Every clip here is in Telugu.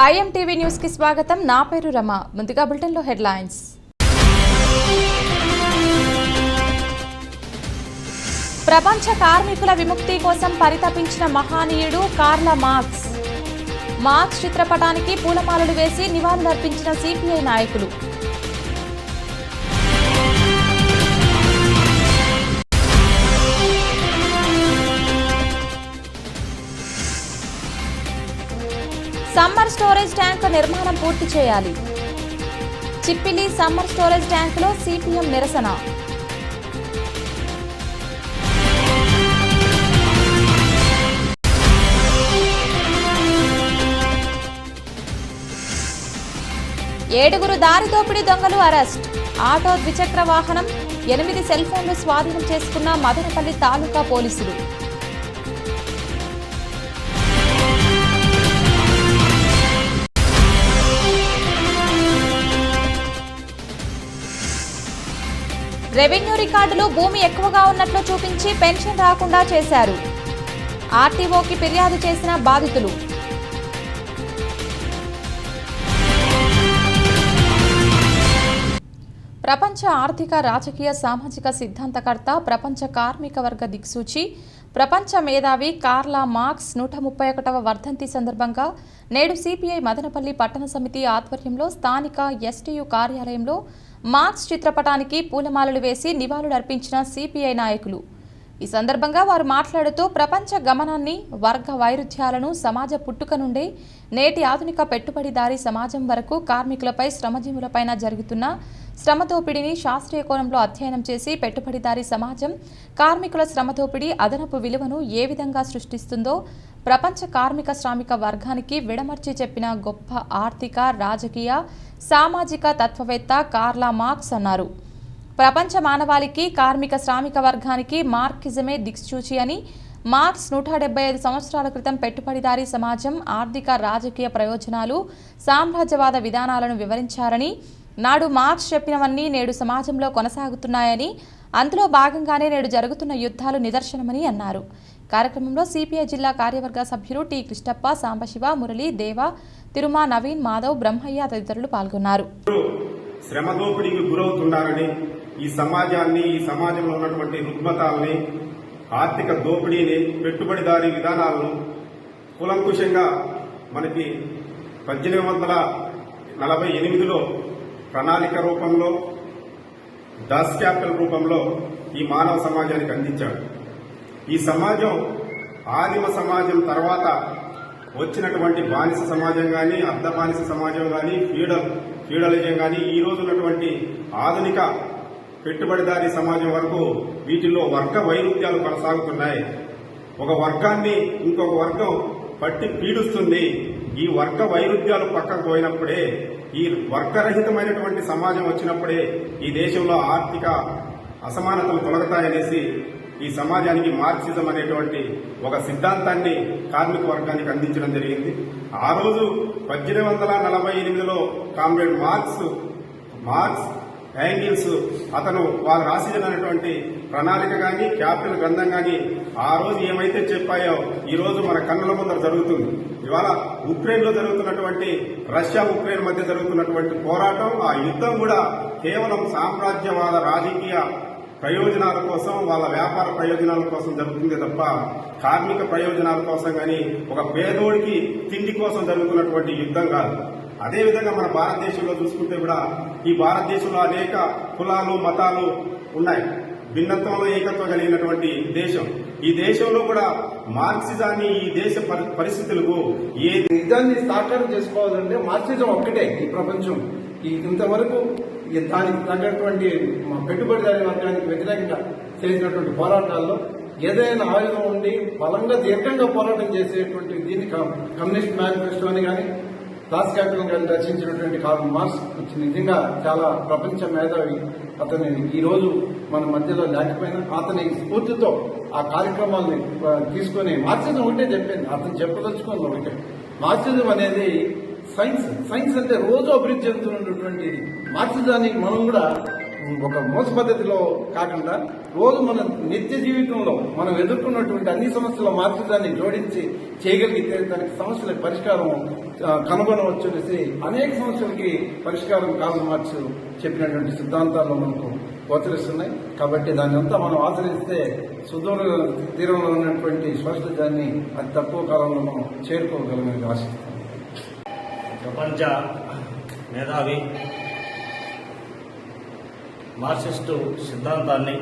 ఐఎంటీవీ న్యూస్ కి స్వాగతం. నా పేరు రమ. ముందుగా బులెటిన్ లో హెడ్లైన్స్. ప్రపంచ కార్మికుల విముక్తి కోసం పరితపించిన మహానీయుడు కార్ల మార్క్స్. మార్క్స్ చిత్రపటానికి పూలమాలలు వేసి నివాళులర్పించిన సిపిఐ నాయకులు. సమ్మర్ స్టోరేజ్ ట్యాంక్ నిర్మాణం పూర్తి చేయాలి. చిప్పిలి సమ్మర్ స్టోరేజ్ ట్యాంకులో సిపిఎం నిరసన. ఏడుగురు దారి దోపిడీ దొంగలు అరెస్ట్. ఆటో ద్విచక్ర వాహనం 8 సెల్ ఫోన్లు స్వాధీనం చేసుకున్న మదనపల్లి తాలూకా పోలీసులు. రెవెన్యూ రికార్డులు భూమి ఎక్కువగా ఉన్నట్లు చూపించి పెన్షన్ రాకుండా చేశారు. ఆర్టీఓకి ఫిర్యాదు చేసిన బాధితులు. ప్రపంచ ఆర్థిక రాజకీయ సామాజిక సిద్ధాంతకర్త, ప్రపంచ కార్మిక వర్గ దిక్సూచి, ప్రపంచ మేధావి కార్లా మార్క్స్ 131వ వర్ధంతి సందర్భంగా నేడు సిపిఐ మదనపల్లి పట్టణ సమితి ఆధ్వర్యంలో స్థానిక ఎస్టీయు కార్యాలయంలో మార్క్స్ చిత్రపటానికి పూలమాలలు వేసి నివాళులర్పించిన సిపిఐ నాయకులు. ఈ సందర్భంగా వారు మాట్లాడుతూ ప్రపంచ గమనాన్ని, వర్గ వైరుధ్యాలను, సమాజ పుట్టుక నుండే నేటి ఆధునిక పెట్టుబడిదారీ సమాజం వరకు కార్మికులపై, శ్రమజీవులపైన జరుగుతున్న శ్రమదోపిడిని శాస్త్రీయ కోణంలో అధ్యయనం చేసి పెట్టుబడిదారీ సమాజం కార్మికుల శ్రమదోపిడి అదనపు విలువను ఏ విధంగా సృష్టిస్తుందో ప్రపంచ కార్మిక శ్రామిక వర్గానికి విడమర్చి చెప్పిన గొప్ప ఆర్థిక, రాజకీయ, సామాజిక తత్వవేత్త కార్లా మార్క్స్ అన్నారు. ప్రపంచ మానవాళికి, కార్మిక శ్రామిక వర్గానికి మార్క్సిజమే దిక్సూచి అని, మార్క్స్ 175 సంవత్సరాల క్రితం పెట్టుబడిదారీ సమాజం ఆర్థిక, రాజకీయ ప్రయోజనాలు, సామ్రాజ్యవాద విధానాలను వివరించారని, నాడు మార్క్స్ చెప్పినవన్నీ నేడు సమాజంలో కొనసాగుతున్నాయని, అందులో భాగంగానే నేడు జరుగుతున్న యుద్ధాలు నిదర్శనమని అన్నారు. కార్యక్రమంలో సిపిఐ జిల్లా కార్యవర్గ సభ్యులు టి కృష్ణప్ప, సాంబశివ, మురళి, దేవ, తిరుమ, నవీన్, మాధవ్, బ్రహ్మయ్య తదితరులు పాల్గొన్నారు. శ్రమదోపిడికి గురవుతున్నారని, ఈ సమాజాన్ని, ఈ సమాజంలో ఉన్నటువంటి రుగ్మతాలని, ఆర్థిక దోపిడీని, పెట్టుబడిదారీ విధానాలను కూలంకుషంగా మనకి 1848లో ప్రణాళిక రూపంలో, దాస్ క్యాపిటల్ రూపంలో ఈ మానవ సమాజానికి అందించాడు. ఈ సమాజం ఆదిమ సమాజం తర్వాత వచ్చినటువంటి బానిస సమాజం కానీ, అర్ధ బానిస సమాజం కానీ, ఫ్యూడలిజం కానీ, ఈ రోజు ఉన్నటువంటి ఆధునిక పెట్టుబడిదారీ సమాజం వరకు వీటిల్లో వర్గ వైరుధ్యాలు కొనసాగుతున్నాయి. ఒక వర్గాన్ని ఇంకొక వర్గం పట్టి పీడిస్తుంది. ఈ వర్గ వైరుధ్యాలు పక్కకు పోయినప్పుడే, ఈ వర్గరహితమైనటువంటి సమాజం వచ్చినప్పుడే ఈ దేశంలో ఆర్థిక అసమానతలు తొలగతాయనేసి ఈ సమాజానికి మార్క్సిజం అనేటువంటి ఒక సిద్ధాంతాన్ని కార్మిక వర్గానికి అందించడం జరిగింది. ఆ రోజు 1848లో కామ్రేడ్ మార్క్స్, యాంగిల్స్ అతను వాళ్ళు రాసినటువంటి ప్రణాళిక కానీ, క్యాపిటల్ గ్రంథం కానీ ఆ రోజు ఏమైతే చెప్పాయో ఈ రోజు మన కన్నుల ముందర జరుగుతుంది. ఇవాళ ఉక్రెయిన్ లో జరుగుతున్నటువంటి, రష్యా ఉక్రెయిన్ మధ్య జరుగుతున్నటువంటి పోరాటం, ఆ యుద్ధం కూడా కేవలం సామ్రాజ్యవాద రాజకీయ ప్రయోజనాల కోసం, వాళ్ళ వ్యాపార ప్రయోజనాల కోసం జరుగుతుంది తప్ప కార్మిక ప్రయోజనాల కోసం కానీ, ఒక పేదోడికి తిండి కోసం జరుగుతున్నటువంటి యుద్ధం కాదు. అదేవిధంగా మన భారతదేశంలో చూసుకుంటే కూడా ఈ భారతదేశంలో అనేక కులాలు, మతాలు ఉన్నాయి. భిన్నత్వంలో ఏకత్వం కలిగినటువంటి దేశం. ఈ దేశంలో కూడా మార్క్సిజాన్ని, ఈ దేశ పరిస్థితులకు ఏ నిజాన్ని సాకారం చేసుకోవాలంటే మార్క్సిజం ఒక్కటే ఈ ప్రపంచం. ఇంతవరకు దానికి తగ్గటువంటి పెట్టుబడిదారీ వర్గానికి వ్యతిరేకంగా చేసినటువంటి పోరాటాల్లో ఏదైనా ఆయుధం ఉండి బలంగా దీర్ఘంగా పోరాటం చేసేటువంటి దీన్ని కమ్యూనిస్ట్ మేనిఫెస్టో అని కానీ, దాస్ క్యాపిటల్ కానీ రచించినటువంటి కార్ల్ మార్క్స్ నిజంగా చాలా ప్రపంచ మేధావి. అతని ఈ రోజు మన మధ్యలో లేకపోయినా అతని స్ఫూర్తితో ఆ కార్యక్రమాల్ని తీసుకుని మార్క్సిజం ఒకటే చెప్పింది. అతను చెప్పదలుచుకుంది ఒకటే, మార్క్సిజం అనేది సైన్స్ అంటే రోజు అభివృద్ధి చెందుతున్నటువంటి మార్క్సిజాన్ని మనం కూడా ఒక మోస పద్ధతిలో కాకుండా రోజు మన నిత్య జీవితంలో మనం ఎదుర్కొన్నటువంటి అన్ని సమస్యల మార్గాన్ని జోడించి చేయగలిగితే దానికి సమస్యలకు పరిష్కారం కనుగొనవచ్చు అనేసి అనేక సమస్యలకి పరిష్కారం కార్ల్ మార్క్స్ చెప్పినటువంటి సిద్ధాంతాలు మనకు గోచరిస్తున్నాయి. కాబట్టి దాన్ని అంతా మనం ఆచరిస్తే సుదూర తీరంలో ఉన్నటువంటి స్వస్థతాన్ని అతి తక్కువ కాలంలో మనం చేరుకోగలమని ఆశిస్తాం. ప్రపంచ మేధావి మార్క్సిస్టు సిద్ధాంతాన్ని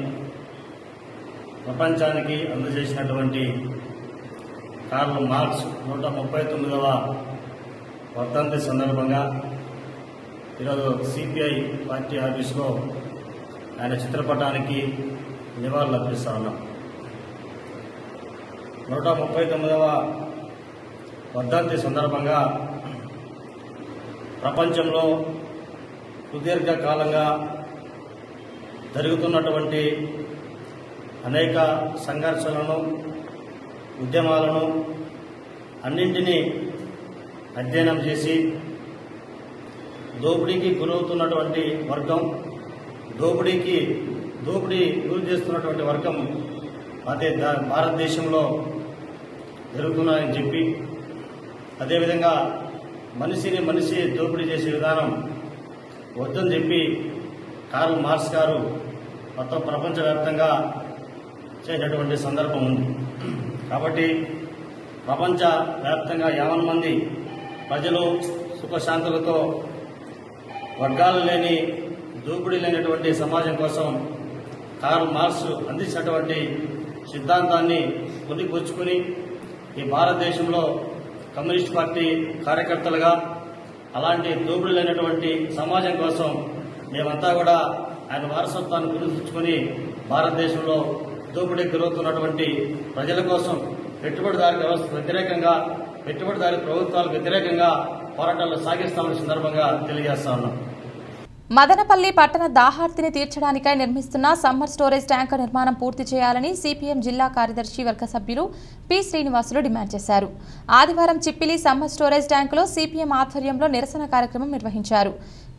ప్రపంచానికి అందజేసినటువంటి కార్ల్ మార్క్స్ 139వ వర్ధంతి సందర్భంగా ఈరోజు సిపిఐ పార్టీ ఆఫీసులో ఆయన చిత్రపటానికి నివాళులు అర్పిస్తా ఉన్నాం. 139వ వర్ధంతి సందర్భంగా ప్రపంచంలో సుదీర్ఘకాలంగా జరుగుతున్నటువంటి అనేక సంఘర్షణలను, ఉద్యమాలను అన్నింటినీ అధ్యయనం చేసి దోపిడీకి గురవుతున్నటువంటి వర్గం, దోపిడీ గురి చేస్తున్నటువంటి వర్గం అదే భారతదేశంలో జరుగుతున్నాయని చెప్పి, అదేవిధంగా మనిషి దోపిడీ చేసే విధానం వద్దని చెప్పి కార్ల్ మార్క్స్ గారు మొత్తం ప్రపంచవ్యాప్తంగా చేసినటువంటి సందర్భం ఉంది. కాబట్టి ప్రపంచవ్యాప్తంగా 50 మంది ప్రజలు సుఖశాంతులతో వర్గాలు లేని, దోపిడీ లేనటువంటి సమాజం కోసం కార్ల్ మార్క్స్ అందించినటువంటి సిద్ధాంతాన్ని పొందిపుచ్చుకుని ఈ భారతదేశంలో కమ్యూనిస్ట్ పార్టీ కార్యకర్తలుగా అలాంటి దోపిడీ లేనటువంటి సమాజం కోసం మేమంతా కూడా ఆయన వారసత్వాన్ని పునరుద్ధరించుకుని భారతదేశంలో దోపిడీకి గురవుతున్నటువంటి ప్రజల కోసం పెట్టుబడిదారీ వ్యవస్థ వ్యతిరేకంగా, పెట్టుబడిదారీ ప్రభుత్వాలకు వ్యతిరేకంగా పోరాటాలు సాగిస్తామని సందర్భంగా తెలియజేస్తా ఉన్నాం. మదనపల్లి పట్టణ దాహార్తిని తీర్చడానికై నిర్మిస్తున్న సమ్మర్ స్టోరేజ్ ట్యాంకర్ నిర్మాణం పూర్తి చేయాలని సిపిఎం జిల్లా కార్యదర్శి వర్గ సభ్యులు పి శ్రీనివాసులు డిమాండ్ చేశారు. ఆదివారం చిప్పిలి సమ్మర్ స్టోరేజ్ ట్యాంకులో సిపిఎం ఆధ్వర్యంలో నిరసన కార్యక్రమం నిర్వహించారు.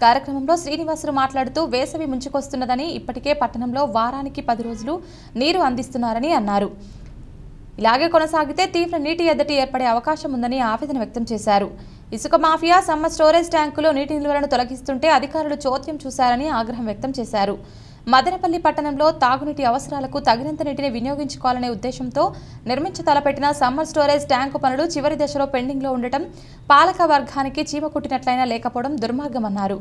కార్యక్రమంలో శ్రీనివాసులు మాట్లాడుతూ వేసవి ముంచుకొస్తున్నదని, ఇప్పటికే పట్టణంలో వారానికి 10 రోజులు నీరు అందిస్తున్నారని అన్నారు. ఇలాగే కొనసాగితే తీవ్ర నీటి ఎద్దడి ఏర్పడే అవకాశం ఉందని ఆవేదన వ్యక్తం చేశారు. ఇసుక మాఫియా సమ్మర్ స్టోరేజ్ ట్యాంకులో నీటి నిల్వలను తొలగిస్తుంటే అధికారులు చోద్యం చూశారని ఆగ్రహం వ్యక్తం చేశారు. మదనపల్లి పట్టణంలో తాగునీటి అవసరాలకు తగినంత నీటిని వినియోగించుకోవాలనే ఉద్దేశంతో తలపెట్టిన సమ్మర్ స్టోరేజ్ ట్యాంకు పనులు చివరి దశలో పెండింగ్లో ఉండటం పాలక వర్గానికి చీమ కుట్టినట్లయినా లేకపోవడం దుర్మార్గమన్నారు.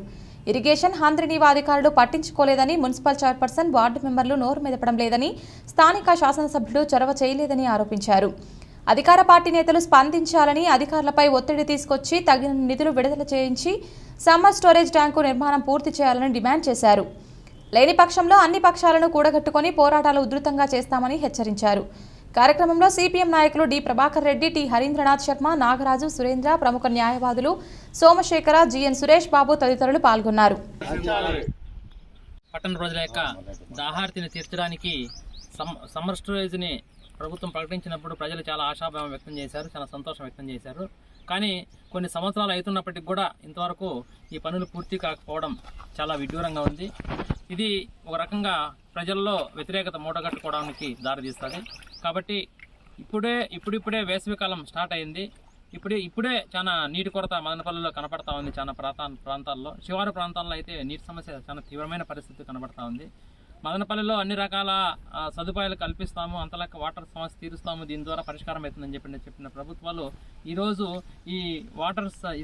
ఇరిగేషన్ హంద్రినీవ అధికారులు పట్టించుకోలేదని, మున్సిపల్ చైర్పర్సన్, వార్డు మెంబర్లు నోరు మెదపడం లేదని, స్థానిక శాసనసభ్యులు చొరవ చేయలేదని ఆరోపించారు. అధికార పార్టీ నేతలు స్పందించాలని, అధికారులపై ఒత్తిడి తీసుకొచ్చి తగిన నిధులు విడుదల చేయించి సమ్మర్ స్టోరేజ్ ట్యాంకు నిర్మాణం పూర్తి చేయాలని డిమాండ్ చేశారు. లేని పక్షంలో అన్ని పక్షాలను కూడగట్టుకుని పోరాటాలు ఉధృతంగా చేస్తామని హెచ్చరించారు. కార్యక్రమంలో సిపిఎం నాయకులు డి ప్రభాకర్ రెడ్డి, టి హరీంద్రనాథ్ శర్మ, నాగరాజు, సురేంద్ర, ప్రముఖ న్యాయవాదులు సోమశేఖర, జిఎన్ సురేష్ బాబు తదితరులు పాల్గొన్నారు. పట్టణ ప్రజల యొక్క దాహార్తిని తీర్చడానికి సమ్మర్ స్టోరేజ్ని ప్రభుత్వం ప్రకటించినప్పుడు ప్రజలు చాలా ఆశాభావం వ్యక్తం చేశారు, చాలా సంతోషం వ్యక్తం చేశారు. కానీ కొన్ని సంవత్సరాలు అవుతున్నప్పటికీ కూడా ఇంతవరకు ఈ పనులు పూర్తి కాకపోవడం చాలా విడ్డూరంగా ఉంది. ఇది ఒక రకంగా ప్రజల్లో వ్యతిరేకత మూటగట్టుకోవడానికి దారితీస్తుంది. కాబట్టి ఇప్పుడిప్పుడే వేసవికాలం స్టార్ట్ అయింది. ఇప్పుడే చాలా నీటి కొరత మదనపల్లిలో కనపడతా ఉంది. చాలా ప్రాంతాల్లో, శివారు ప్రాంతాల్లో అయితే నీటి సమస్య చాలా తీవ్రమైన పరిస్థితి కనబడతా ఉంది. మదనపల్లిలో అన్ని రకాల సదుపాయాలు కల్పిస్తాము, అంతలెక్క వాటర్ సమస్య తీరుస్తాము, దీని ద్వారా పరిష్కారం అవుతుందని చెప్పిన ప్రభుత్వాలు ఈరోజు ఈ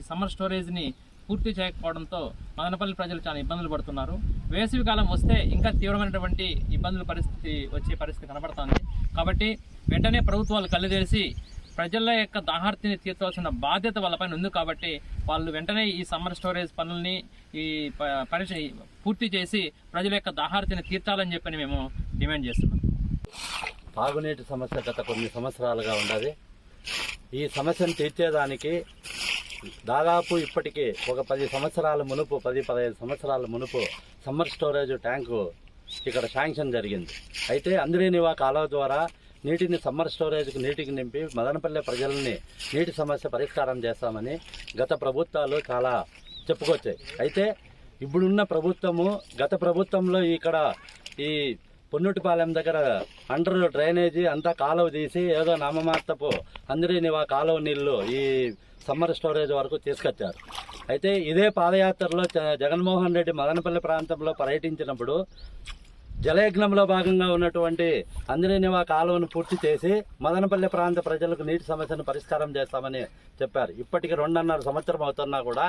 సమ్మర్ స్టోరేజ్ని పూర్తి చేయకపోవడంతో మదనపల్లి ప్రజలు చాలా ఇబ్బందులు పడుతున్నారు. వేసవి కాలం వస్తే ఇంకా తీవ్రమైనటువంటి వచ్చే పరిస్థితి కనబడుతుంది. కాబట్టి వెంటనే ప్రభుత్వాలు కళ్ళు తెరిచి ప్రజల యొక్క దాహార్తిని తీర్చవలసిన బాధ్యత వాళ్ళపైన ఉంది. కాబట్టి వాళ్ళు వెంటనే ఈ సమ్మర్ స్టోరేజ్ పనుల్ని పూర్తి చేసి ప్రజల యొక్క దాహార్తిని తీర్చాలని చెప్పని మేము డిమాండ్ చేస్తున్నాం. తాగునీటి సమస్య గత కొన్ని సంవత్సరాలుగా ఉన్నది. ఈ సమస్యను తీర్చేదానికి దాదాపు ఇప్పటికీ ఒక 10 సంవత్సరాల మునుపు, 10-15 సంవత్సరాల మునుపు సమ్మర్ స్టోరేజ్ ట్యాంకు ఇక్కడ శాంక్షన్ జరిగింది. అయితే అంద్రీనివా కాలువ ద్వారా నీటిని సమ్మర్ స్టోరేజ్కి నీటికి నింపి మదనపల్లె ప్రజలని నీటి సమస్య పరిష్కారం చేస్తామని గత ప్రభుత్వాలు చాలా చెప్పుకొచ్చాయి. అయితే ఇప్పుడున్న ప్రభుత్వము గత ప్రభుత్వంలో ఇక్కడ ఈ పొన్నుటిపాలెం దగ్గర అండర్ డ్రైనేజీ అంతా కాలువ తీసి ఏదో నామమాత్రపు అందరినీ కాలువ నీళ్లు ఈ సమ్మర్ స్టోరేజ్ వరకు తీసుకొచ్చారు. అయితే ఇదే పాదయాత్రలో జగన్మోహన్ రెడ్డి మదనపల్లి ప్రాంతంలో పర్యటించినప్పుడు జలయజ్ఞంలో భాగంగా ఉన్నటువంటి అందరినివా కాలువను పూర్తి చేసి మదనపల్లి ప్రాంత ప్రజలకు నీటి సమస్యను పరిష్కారం చేస్తామని చెప్పారు. ఇప్పటికి 2.5 సంవత్సరం అవుతున్నా కూడా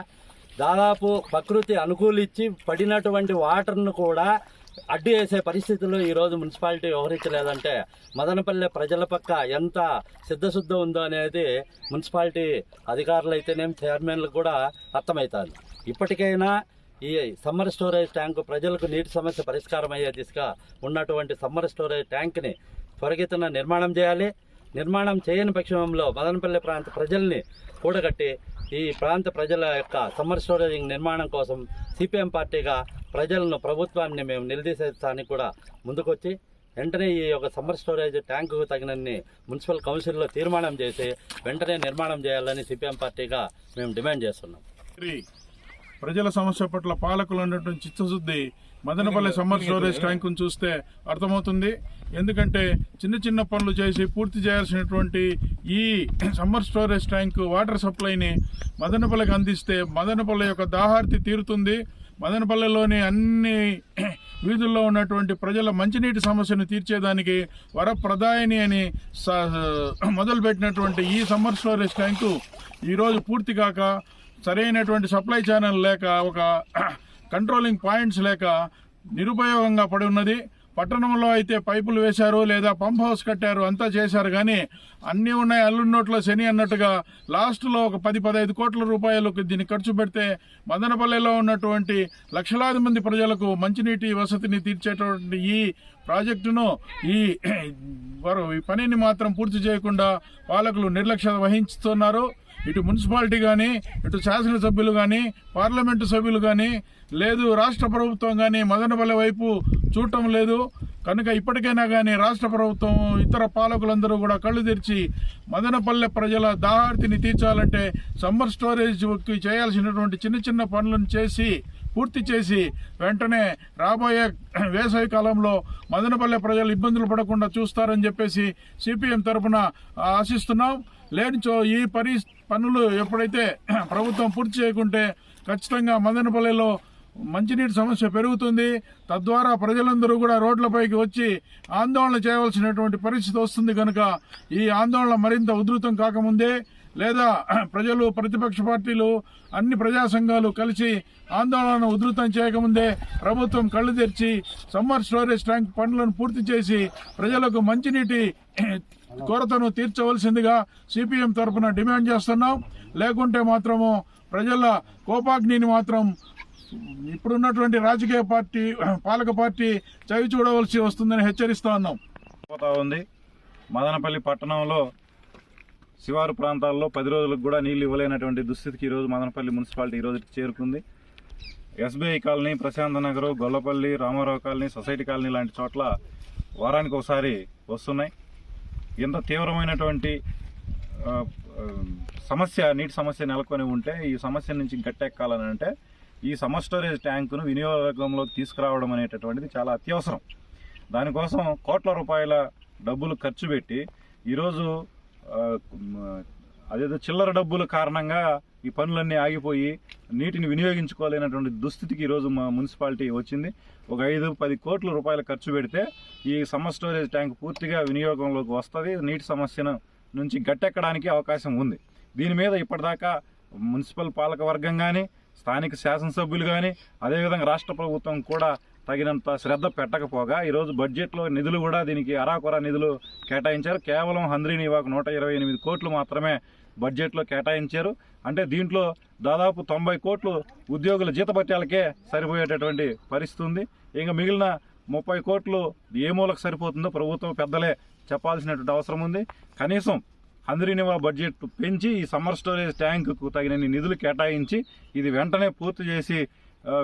దాదాపు ప్రకృతి అనుకూలించి పడినటువంటి వాటర్ను కూడా అడ్డు వేసే పరిస్థితుల్లో ఈరోజు మున్సిపాలిటీ వ్యవహరించలేదంటే మదనపల్లె ప్రజల పక్క ఎంత సిద్ధశుద్ధ ఉందో అనేది మున్సిపాలిటీ అధికారులు అయితేనేమి చైర్మన్లకు కూడా అర్థమవుతుంది. ఇప్పటికైనా ఈ సమ్మర్ స్టోరేజ్ ట్యాంకు ప్రజలకు నీటి సమస్య పరిష్కారం అయ్యే దిశగా ఉన్నటువంటి సమ్మర్ స్టోరేజ్ ట్యాంక్ని త్వరితగతిన నిర్మాణం చేయాలి. నిర్మాణం చేయని పక్షంలో మదనపల్లె ప్రాంత ప్రజల్ని కూడగట్టి ఈ ప్రాంత ప్రజల యొక్క సమ్మర్ స్టోరేజ్ నిర్మాణం కోసం సిపిఎం పార్టీగా ప్రజలను ప్రభుత్వాన్ని మేము నిలదీసేదానికి కూడా ముందుకొచ్చి వెంటనే ఈ యొక్క సమ్మర్ స్టోరేజ్ ట్యాంకుకు తగినన్ని మున్సిపల్ కౌన్సిల్లో తీర్మానం చేసి వెంటనే నిర్మాణం చేయాలని సిపిఎం పార్టీగా మేము డిమాండ్ చేస్తున్నాం. ప్రజల సమస్య పట్ల పాలకులు ఉన్నటువంటి చిత్తశుద్ధి మదనపల్లి సమ్మర్ స్టోరేజ్ ట్యాంకును చూస్తే అర్థమవుతుంది. ఎందుకంటే చిన్న చిన్న పనులు చేసి పూర్తి చేయాల్సినటువంటి ఈ సమ్మర్ స్టోరేజ్ ట్యాంకు వాటర్ సప్లైని మదనపల్లికి అందిస్తే మదనపల్లి యొక్క దాహార్తి తీరుతుంది. మదనపల్లెలోని అన్ని వీధుల్లో ఉన్నటువంటి ప్రజల మంచినీటి సమస్యను తీర్చేదానికి వరప్రదాయిని అని మొదలుపెట్టినటువంటి ఈ సమ్మర్ స్టోరేజ్ ట్యాంకు ఈరోజు పూర్తి కాక సరైనటువంటి సప్లై ఛానల్ లేక ఒక కంట్రోలింగ్ పాయింట్స్ లేక నిరుపయోగంగా పడి ఉన్నది. పట్టణంలో అయితే పైపులు వేశారు లేదా పంప్ హౌస్ కట్టారు, అంతా చేశారు. కానీ అన్నీ ఉన్నాయి అల్లున్నోట్లో శని అన్నట్టుగా లాస్ట్లో ఒక 10-15 కోట్ల రూపాయలకు దీన్ని ఖర్చు పెడితే మదనపల్లెలో ఉన్నటువంటి లక్షలాది మంది ప్రజలకు మంచినీటి వసతిని తీర్చేటువంటి ఈ ప్రాజెక్టును ఈ పనిని మాత్రం పూర్తి చేయకుండా పాలకులు నిర్లక్ష్యం వహిస్తున్నారు. ఇటు మున్సిపాలిటీ కానీ, ఇటు శాసనసభ్యులు కానీ, పార్లమెంటు సభ్యులు కానీ, లేదు రాష్ట్ర ప్రభుత్వం కానీ మదనపల్లె వైపు చూడటం లేదు. కనుక ఇప్పటికైనా కానీ రాష్ట్ర ప్రభుత్వం, ఇతర పాలకులందరూ కూడా కళ్ళు తెరిచి మదనపల్లె ప్రజల దాహార్తిని తీర్చాలంటే సమ్మర్ స్టోరేజ్కి చేయాల్సినటువంటి చిన్న చిన్న పనులను పూర్తి చేసి వెంటనే రాబోయే వేసవి కాలంలో మదనపల్లె ప్రజలు ఇబ్బందులు పడకుండా చూస్తారని చెప్పేసి సిపిఎం తరఫున ఆశిస్తున్నాం. లేనిచో ఈ పనులు ఎప్పుడైతే ప్రభుత్వం పూర్తి చేయకుంటే ఖచ్చితంగా మదనపల్లెలో మంచినీటి సమస్య పెరుగుతుంది. తద్వారా ప్రజలందరూ కూడా రోడ్లపైకి వచ్చి ఆందోళన చేయవలసినటువంటి పరిస్థితి వస్తుంది. కనుక ఈ ఆందోళన మరింత ఉధృతం కాకముందే లేదా ప్రజలు, ప్రతిపక్ష పార్టీలు, అన్ని ప్రజా సంఘాలు కలిసి ఆందోళన ఉధృతం చేయకముందే ప్రభుత్వం కళ్ళు తెరిచి సమ్మర్ స్టోరేజ్ ట్యాంక్ పనులను పూర్తి చేసి ప్రజలకు మంచినీటి కొరతను తీర్చవలసిందిగా సిపిఎం తరఫున డిమాండ్ చేస్తున్నాం. లేకుంటే మాత్రము ప్రజల కోపాగ్నిని మాత్రం ఇప్పుడున్నటువంటి రాజకీయ పార్టీ, పాలక పార్టీ చవి చూడవలసి వస్తుందని హెచ్చరిస్తా ఉన్నాం. మదనపల్లి పట్టణంలో శివారు ప్రాంతాల్లో 10 రోజులకు కూడా నీళ్లు ఇవ్వలేనటువంటి దుస్థితికి ఈరోజు మదనపల్లి మున్సిపాలిటీ ఈరోజు చేరుకుంది. SBI colony, Prashanth Nagar, Gollapalli, Ramarao colony, society colony లాంటి చోట్ల వారానికి ఒకసారి వస్తున్నాయి. ఎంత తీవ్రమైనటువంటి నీటి సమస్య నెలకొని ఉంటే ఈ సమస్య నుంచి గట్టెక్కాలని అంటే ఈ సమ్మర్ స్టోరేజ్ ట్యాంకును వినియోగంలోకి తీసుకురావడం అనేటటువంటిది చాలా అత్యవసరం. దానికోసం కోట్ల రూపాయల డబ్బులు ఖర్చు పెట్టి ఈరోజు అదేదో చిల్లర డబ్బుల కారణంగా ఈ పనులన్నీ ఆగిపోయి నీటిని వినియోగించుకోలేనటువంటి దుస్థితికి ఈరోజు మా మున్సిపాలిటీ వచ్చింది. ఒక 5-10 కోట్ల రూపాయలు ఖర్చు పెడితే ఈ సమ్మర్ స్టోరేజ్ ట్యాంక్ పూర్తిగా వినియోగంలోకి వస్తుంది. నీటి సమస్యను నుంచి గట్టెక్కడానికి అవకాశం ఉంది. దీని మీద ఇప్పటిదాకా మున్సిపల్ పాలక వర్గం కానీ, స్థానిక శాసనసభ్యులు కానీ, అదేవిధంగా రాష్ట్ర ప్రభుత్వం కూడా తగినంత శ్రద్ధ పెట్టకపోగా ఈరోజు బడ్జెట్లో నిధులు కూడా దీనికి అరాకొర నిధులు కేటాయించారు. కేవలం హంద్రీనివాకు 128 కోట్లు మాత్రమే బడ్జెట్లో కేటాయించారు. అంటే దీంట్లో దాదాపు 90 కోట్లు ఉద్యోగుల జీతభత్యాలకే సరిపోయేటటువంటి పరిస్థితి ఉంది. ఇంకా మిగిలిన 30 కోట్లు ఏ మూలకు సరిపోతుందో ప్రభుత్వం పెద్దలే చెప్పాల్సినటువంటి అవసరం ఉంది. కనీసం హంద్రీనివా బడ్జెట్ పెంచి ఈ సమ్మర్ స్టోరేజ్ ట్యాంకుకు తగినన్ని నిధులు కేటాయించి ఇది వెంటనే పూర్తి చేసి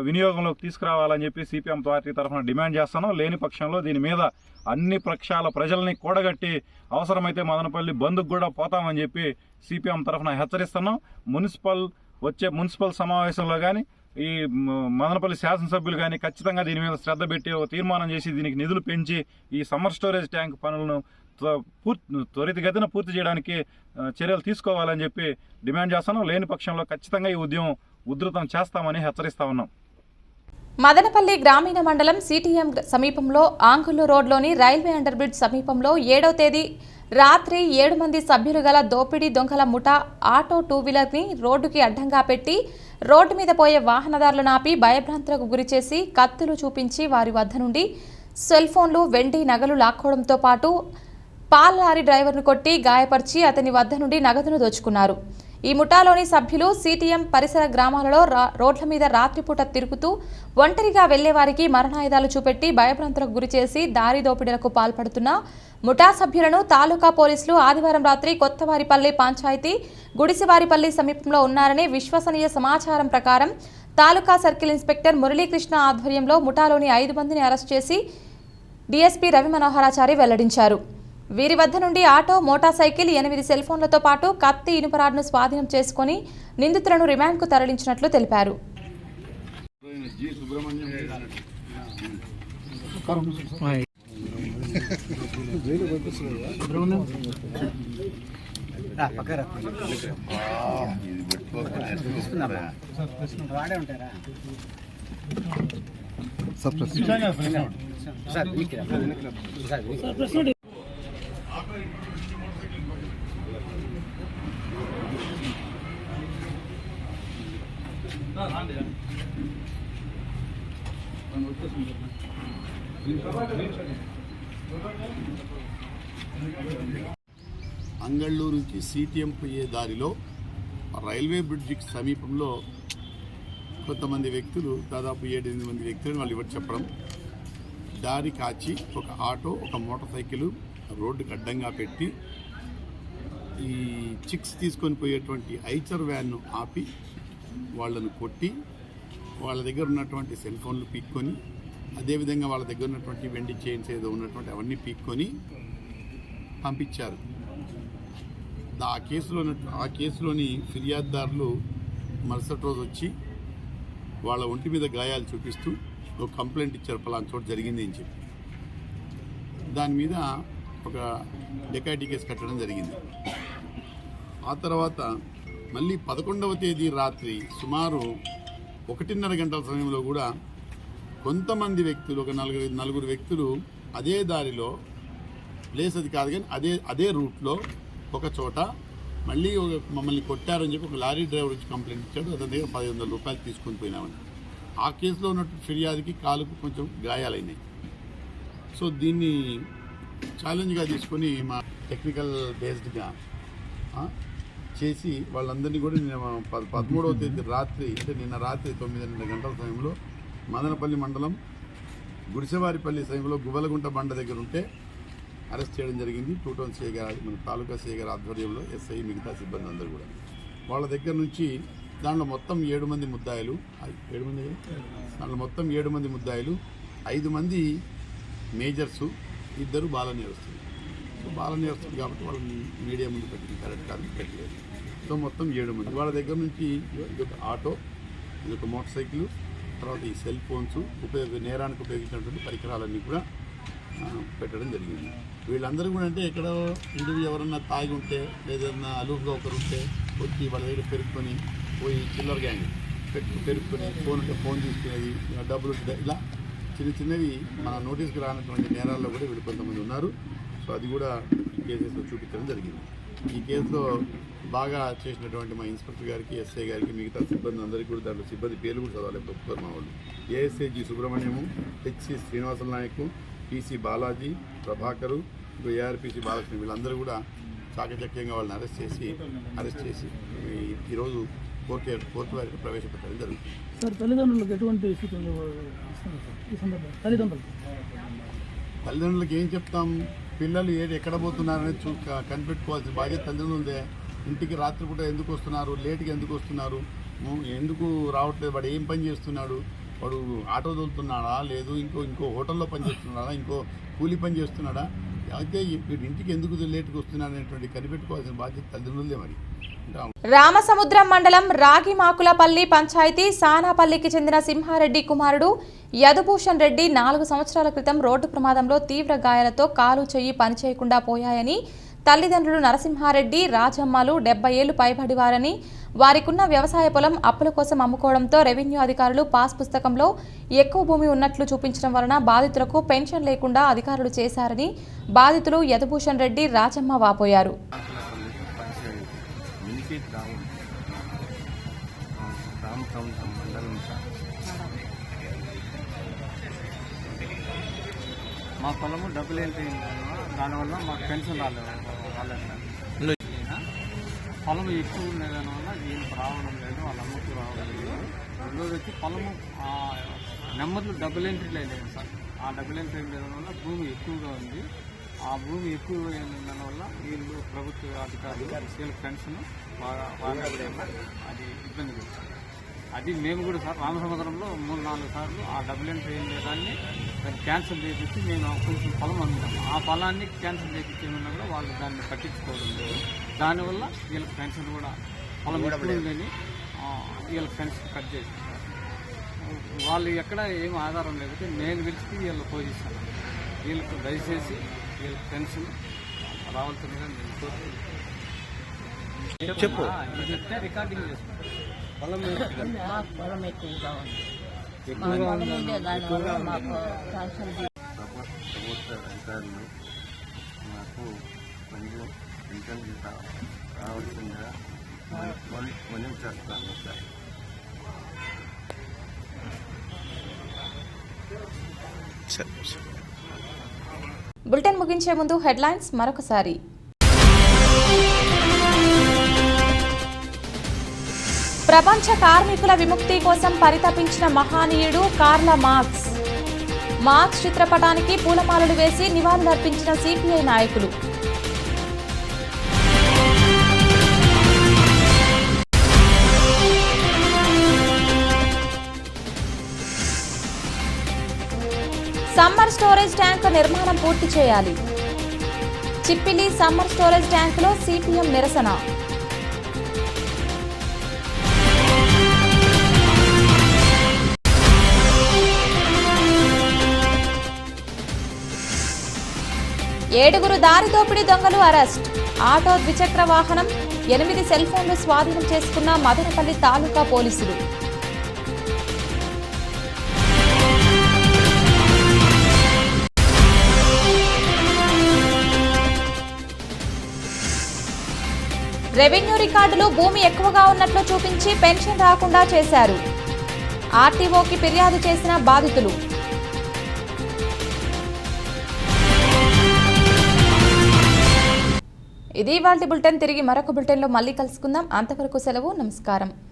వినియోగంలోకి తీసుకురావాలని చెప్పి సిపిఎం పార్టీ తరఫున డిమాండ్ చేస్తున్నాం. లేని పక్షంలో దీని మీద అన్ని పక్షాల ప్రజల్ని కూడగట్టి అవసరమైతే మదనపల్లి బంద్కు కూడా పోతామని చెప్పి సిపిఎం తరఫున హెచ్చరిస్తున్నాం. మున్సిపల్ సమావేశంలో కానీ, ఈ మదనపల్లి శాసనసభ్యులు కానీ ఖచ్చితంగా దీని మీద శ్రద్ధ పెట్టి ఒక తీర్మానం చేసి దీనికి నిధులు పెంచి ఈ సమ్మర్ స్టోరేజ్ ట్యాంక్ పనులను త్వరితగతిన పూర్తి చేయడానికి చర్యలు తీసుకోవాలని చెప్పి డిమాండ్ చేస్తున్నాం. లేని పక్షంలో ఖచ్చితంగా ఈ ఉద్యమం ఉధృతం చేస్తామని హెచ్చరిస్తా ఉన్నాం. మదనపల్లి గ్రామీణ మండలం సిటిఎం సమీపంలో ఆంగులు రోడ్లోని రైల్వే అండర్ బ్రిడ్జ్ సమీపంలో 7వ తేదీ రాత్రి 7 మంది సభ్యులు గల దోపిడీ దొంగల ముఠా ఆటో 2వీలర్ని రోడ్డుకి అడ్డంగా పెట్టి రోడ్డు మీద పోయే వాహనదారులను ఆపి భయభ్రాంతులకు గురిచేసి కత్తులు చూపించి వారి వద్ద నుండి సెల్ ఫోన్లు, వెండి నగలు లాక్కోవడంతో పాటు పాల లారీ డ్రైవర్ను కొట్టి గాయపరిచి అతని వద్ద నుండి నగదును దోచుకున్నారు. ఈ ముఠాలోని సభ్యులు సిటిఎం పరిసర గ్రామాలలో రోడ్ల మీద రాత్రిపూట తిరుగుతూ ఒంటరిగా వెళ్లేవారికి మరణాయుధాలు చూపెట్టి భయభ్రాంతులకు గురిచేసి దారి దోపిడీలకు పాల్పడుతున్న ముఠా సభ్యులను తాలూకా పోలీసులు ఆదివారం రాత్రి కొత్తవారిపల్లి పంచాయతీ గుడిసివారిపల్లి సమీపంలో ఉన్నారని విశ్వసనీయ సమాచారం ప్రకారం తాలూకా సర్కిల్ ఇన్స్పెక్టర్ మురళీకృష్ణ ఆధ్వర్యంలో ముఠాలోని 5 మందిని అరెస్ట్ చేసి డీఎస్పీ రవి మనోహరాచారి వెల్లడించారు. వీరి వద్ద నుండి ఆటో, మోటార్ సైకిల్, 8 సెల్ ఫోన్లతో పాటు కత్తి, ఇనుపరాడ్ను స్వాధీనం చేసుకుని నిందితులను రిమాండ్కు తరలించినట్లు తెలిపారు. అంగళ్ళూరు నుంచి సిటిఎం పోయే దారిలో రైల్వే బ్రిడ్జికి సమీపంలో కొంతమంది వ్యక్తులు, దాదాపు 7-8 మంది వ్యక్తులను వాళ్ళు ఇవ్వరు చెప్పడం, దారి కాచి ఒక ఆటో, ఒక మోటార్ సైకిల్ రోడ్డుకి అడ్డంగా పెట్టి ఈ చిక్స్ తీసుకొని పోయేటువంటి ఐచర్ వ్యాన్ను ఆపి వాళ్ళను కొట్టి వాళ్ళ దగ్గర ఉన్నటువంటి సెల్ ఫోన్లు పీక్కొని, అదేవిధంగా వాళ్ళ దగ్గర ఉన్నటువంటి వెండి చైన్స్ ఏదో ఉన్నటువంటి అవన్నీ పీక్కొని పంపించారు. ఆ కేసులోని ఫిర్యాదుదారులు మరుసటి రోజు వచ్చి వాళ్ళ ఒంటి మీద గాయాలు చూపిస్తూ ఒక కంప్లైంట్ ఇచ్చారు, పలానా చోటు జరిగింది అని చెప్పి. దాని మీద ఒక డెకాయిటీ కేసు కట్టడం జరిగింది. ఆ తర్వాత మళ్ళీ 11వ తేదీ రాత్రి సుమారు 1:30 గంటల సమయంలో కూడా కొంతమంది వ్యక్తులు, ఒక నలుగురు వ్యక్తులు అదే దారిలో, ప్లేస్ అది కాదు కానీ అదే రూట్లో ఒక చోట మళ్ళీ మమ్మల్ని కొట్టారని చెప్పి ఒక లారీ డ్రైవర్ వచ్చి కంప్లైంట్ ఇచ్చాడు. అతని దగ్గర 1500 రూపాయలు తీసుకొని పోయినామని. ఆ కేసులో ఉన్నటువంటి ఫిర్యాదుకి కాలుకు కొంచెం గాయాలైనాయి. సో దీన్ని ఛాలెంజ్గా తీసుకొని మా టెక్నికల్ బేస్డ్గా చేసి వాళ్ళందరినీ కూడా నిన్న 13వ తేదీ రాత్రి, అంటే నిన్న రాత్రి 9:30 గంటల సమయంలో మదనపల్లి మండలం గుడిసెవారిపల్లి సమయంలో గువ్వలగుంట బండ దగ్గర ఉంటే అరెస్ట్ చేయడం జరిగింది. 2 టౌన్ సిఐ గారు, మన తాలూకా సిఐ గారి ఆధ్వర్యంలో ఎస్ఐ, మిగతా సిబ్బంది అందరూ కూడా వాళ్ళ దగ్గర నుంచి దాంట్లో మొత్తం 7 మంది ముద్దాయిలు, 7 మంది ముద్దాయిలు, 5 మంది మేజర్సు, 2 బాల నేరస్తులు. సో బాల నేరస్తులు కాబట్టి వాళ్ళని మీడియా ముందు పెట్టింది, కరెక్ట్ కాదు, పెట్టలేదు. సో మొత్తం 7 మంది. వాళ్ళ దగ్గర నుంచి ఇదొక ఆటో, ఇదొక మోటార్ సైకిల్, తర్వాత ఈ సెల్ ఫోన్స్, నేరానికి ఉపయోగించినటువంటి పరికరాలన్నీ కూడా పెట్టడం జరిగింది. వీళ్ళందరూ కూడా అంటే ఎక్కడో ఇంటికి ఎవరన్నా తాగి ఉంటే, లేదన్నా అలూపుగా ఒకరు ఉంటే వచ్చి వాళ్ళ దగ్గర పెరుక్కొని పోయి చిల్లర గ్యాంగ్ పెరుక్కొని ఫోన్ ఉంటే ఫోన్ తీసుకునేది, డబ్బులు ఇలా చిన్నవి మన నోటీస్కి రానటువంటి నేరాల్లో కూడా వీళ్ళు కొంతమంది ఉన్నారు. సో అది కూడా కేసెస్లో చూపించడం జరిగింది. ఈ కేసులో బాగా చేసినటువంటి మా ఇన్స్పెక్టర్ గారికి, ఎస్ఐ గారికి, మిగతా సిబ్బంది అందరికీ కూడా, దాంట్లో సిబ్బంది పేర్లు కూడా చదవాలి ఒప్పుకోరు మా వాళ్ళు. ASI G Subrahmanyam, HC Srinivasa Nayak, PC Balaji, Prabhakar, ARPC Balakrishna, వీళ్ళందరూ కూడా చాకచక్యంగా వాళ్ళని అరెస్ట్ చేసి ఈరోజు కోర్టు వారికి ప్రవేశపెట్టడం జరుగుతుంది. సార్, తల్లిదండ్రులకు ఎటువంటి తల్లిదండ్రులకు ఏం చెప్తాం? పిల్లలు ఎక్కడ పోతున్నారనేది కనిపెట్టుకోవాల్సిన బాధ్యత తల్లిదండ్రులదే. ఇంటికి రాత్రిపూట ఎందుకు వస్తున్నారు, లేట్గా ఎందుకు వస్తున్నారు, ఎందుకు రావట్లేదు, వాడు ఏం పని చేస్తున్నాడు, వాడు ఆటో తోలుతున్నాడా, లేదు ఇంకో హోటల్లో పని చేస్తున్నాడా, ఇంకో కూలీ పని చేస్తున్నాడా, అయితే వీడు ఇంటికి ఎందుకు లేట్గా వస్తున్నాడు అనేటువంటి కనిపెట్టుకోవాల్సిన బాధ్యత తల్లిదండ్రులదే. మరి రామసముద్రం మండలం రాగిమాకులపల్లి పంచాయతీ సానాపల్లికి చెందిన సింహారెడ్డి కుమారుడు యదుభూషణ్ రెడ్డి 4 సంవత్సరాల క్రితం రోడ్డు ప్రమాదంలో తీవ్ర గాయాలతో కాలు చెయ్యి పనిచేయకుండా పోయాయని తల్లిదండ్రులు నరసింహారెడ్డి రాజమ్మలు 70 ఏళ్లు పైబడివారని వారికున్న వ్యవసాయ పొలం అప్పుల కోసం అమ్ముకోవడంతో రెవెన్యూ అధికారులు పాస్ పుస్తకంలో ఎక్కువ భూమి ఉన్నట్లు చూపించడం వలన బాధితులకు పెన్షన్ లేకుండా అధికారులు చేశారని బాధితులు యదుభూషణ్ రెడ్డి రాజమ్మ వాపోయారు. మా పొలము డబ్బులు ఏంటి దానివల్ల మాకు పెన్షన్ రాలేదు. పొలం ఎక్కువ ఉండే దానివల్ల వీళ్ళకి రావడం లేదు, వాళ్ళ అమ్మకు రావడం లేదు. రెండోది వచ్చి పొలము నెమ్మదిలో డబ్బులు ఎంట్రీ లేదు సార్. ఆ డబ్బులు ఎంట్రీ లేని వల్ల భూమి ఎక్కువగా ఉంది. ఆ భూమి ఎక్కువ దానివల్ల వీళ్ళు ప్రభుత్వ అధికారులు వీళ్ళకి పెన్షన్ బాగా అది ఇబ్బంది పెడతారు. అది మేము కూడా సార్ రామసముద్రంలో 3-4 సార్లు ఆ డబ్బులు ఎంట్రీ దాన్ని క్యాన్సిల్ చేపించి మేము కొంచెం పొలం అమ్ముతాము. ఆ పొలాన్ని క్యాన్సిల్ చేయించేమన్నా కూడా వాళ్ళు దాన్ని పట్టించుకోవడం లేదు. దానివల్ల వీళ్ళకి పెన్షన్ కూడా పొలం ఉందని వీళ్ళకి పెన్షన్ కట్ చేస్తారు. వాళ్ళు ఎక్కడ ఏం ఆధారం లేకపోతే నేను పిలిచి వీళ్ళు పోషిస్తాను. వీళ్ళకి దయచేసి వీళ్ళకి పెన్షన్ రావాల్సిందిగా నేను కోరుతున్నాను. చెప్తే రికార్డింగ్ చేస్తాను. పొలం ఎక్కువగా ఉంది. ప్రభుత్వ అధికారులు నాకు కొంచెం పెన్షన్ రావాల్సిందిగా మనం చేస్తాను సార్. బులెటిన్ ముగించే ముందు హెడ్లైన్స్ మరొకసారి. ప్రపంచ కార్మికుల విముక్తి కోసం పరితపించిన మహానీయుడు కార్ల మార్క్స్. మార్క్స్ చిత్రపటానికి పూలమాలలు వేసి నివాళులర్పించిన సిపిఐ నాయకులు. సమ్మర్ స్టోరేజ్ ట్యాంక్ నిర్మాణం పూర్తి చేయాలి. చిప్పిలి సమ్మర్ స్టోరేజ్ ట్యాంకులో సిపిఎం నిరసన. ఏడుగురు దారి దోపిడీ దొంగలు అరెస్ట్. ఆటో ద్విచక్ర వాహనం 8 సెల్ ఫోన్లు స్వాధీనం చేసుకున్న మదనపల్లి తాలూకా పోలీసులు. రెవెన్యూ రికార్డులు భూమి ఎక్కువగా ఉన్నట్లు చూపించి పెన్షన్ రాకుండా చేశారు. ఆర్టీఓకి ఫిర్యాదు చేసిన బాధితులు. ఇది ఇవాల్టి బులెటిన్. తిరిగి మరొక బులెటిన్లో మళ్ళీ కలుసుకుందాం. అంతవరకు సెలవు. నమస్కారం.